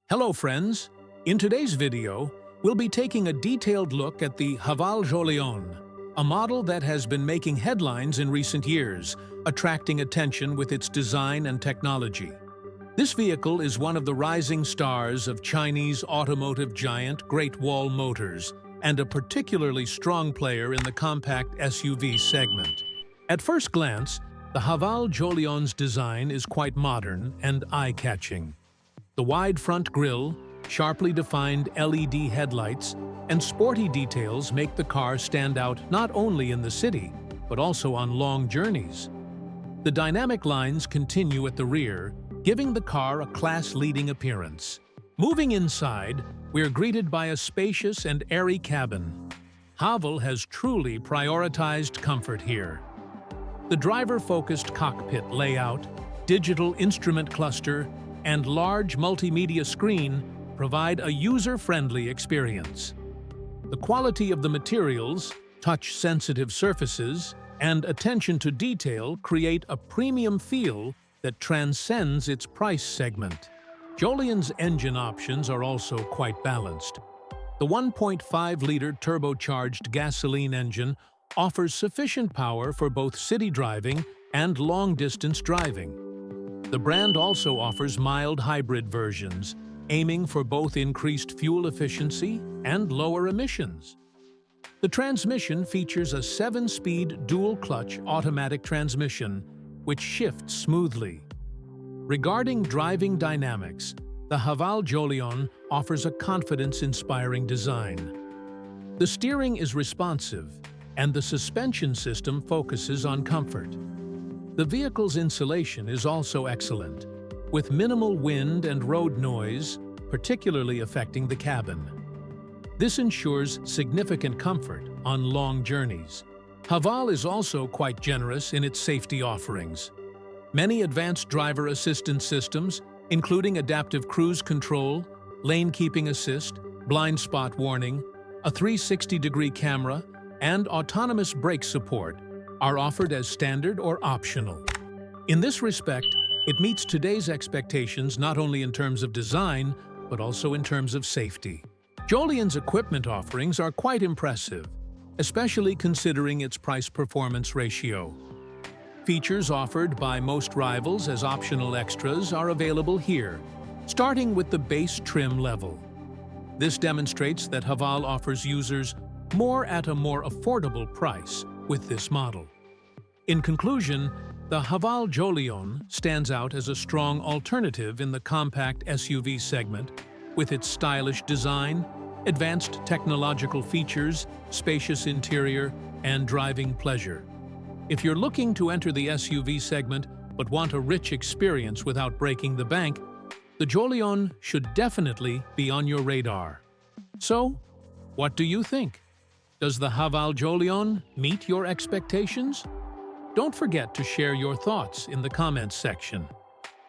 Hello friends! In today's video, we'll be taking a detailed look at the Haval Jolion, a model that has been making headlines in recent years, attracting attention with its design and technology. This vehicle is one of the rising stars of Chinese automotive giant Great Wall Motors and a particularly strong player in the compact SUV segment. At first glance, the Haval Jolion's design is quite modern and eye-catching. The wide front grille, sharply defined LED headlights, and sporty details make the car stand out not only in the city, but also on long journeys. The dynamic lines continue at the rear, giving the car a class-leading appearance. Moving inside, we're greeted by a spacious and airy cabin. Haval has truly prioritized comfort here. The driver-focused cockpit layout, digital instrument cluster, and large multimedia screen provide a user-friendly experience. The quality of the materials, touch-sensitive surfaces, and attention to detail create a premium feel that transcends its price segment. Jolion's engine options are also quite balanced. The 1.5-liter turbocharged gasoline engine offers sufficient power for both city driving and long-distance driving. The brand also offers mild hybrid versions, aiming for both increased fuel efficiency and lower emissions. The transmission features a 7-speed dual-clutch automatic transmission, which shifts smoothly. Regarding driving dynamics, the Haval Jolion offers a confidence-inspiring design. The steering is responsive, and the suspension system focuses on comfort. The vehicle's insulation is also excellent, with minimal wind and road noise, particularly affecting the cabin. This ensures significant comfort on long journeys. Haval is also quite generous in its safety offerings. Many advanced driver assistance systems, including adaptive cruise control, lane keeping assist, blind spot warning, a 360-degree camera, and autonomous brake support, are offered as standard or optional. In this respect, it meets today's expectations not only in terms of design, but also in terms of safety. Jolion's equipment offerings are quite impressive, especially considering its price-performance ratio. Features offered by most rivals as optional extras are available here, starting with the base trim level. This demonstrates that Haval offers users more at a more affordable price with this model. In conclusion, the Haval Jolion stands out as a strong alternative in the compact SUV segment, with its stylish design, advanced technological features, spacious interior, and driving pleasure. If you're looking to enter the SUV segment but want a rich experience without breaking the bank, the Jolion should definitely be on your radar. So, what do you think? Does the Haval Jolion meet your expectations? Don't forget to share your thoughts in the comments section.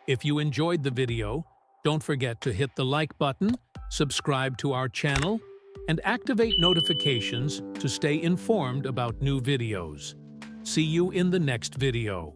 If you enjoyed the video, don't forget to hit the like button, subscribe to our channel, and activate notifications to stay informed about new videos. See you in the next video.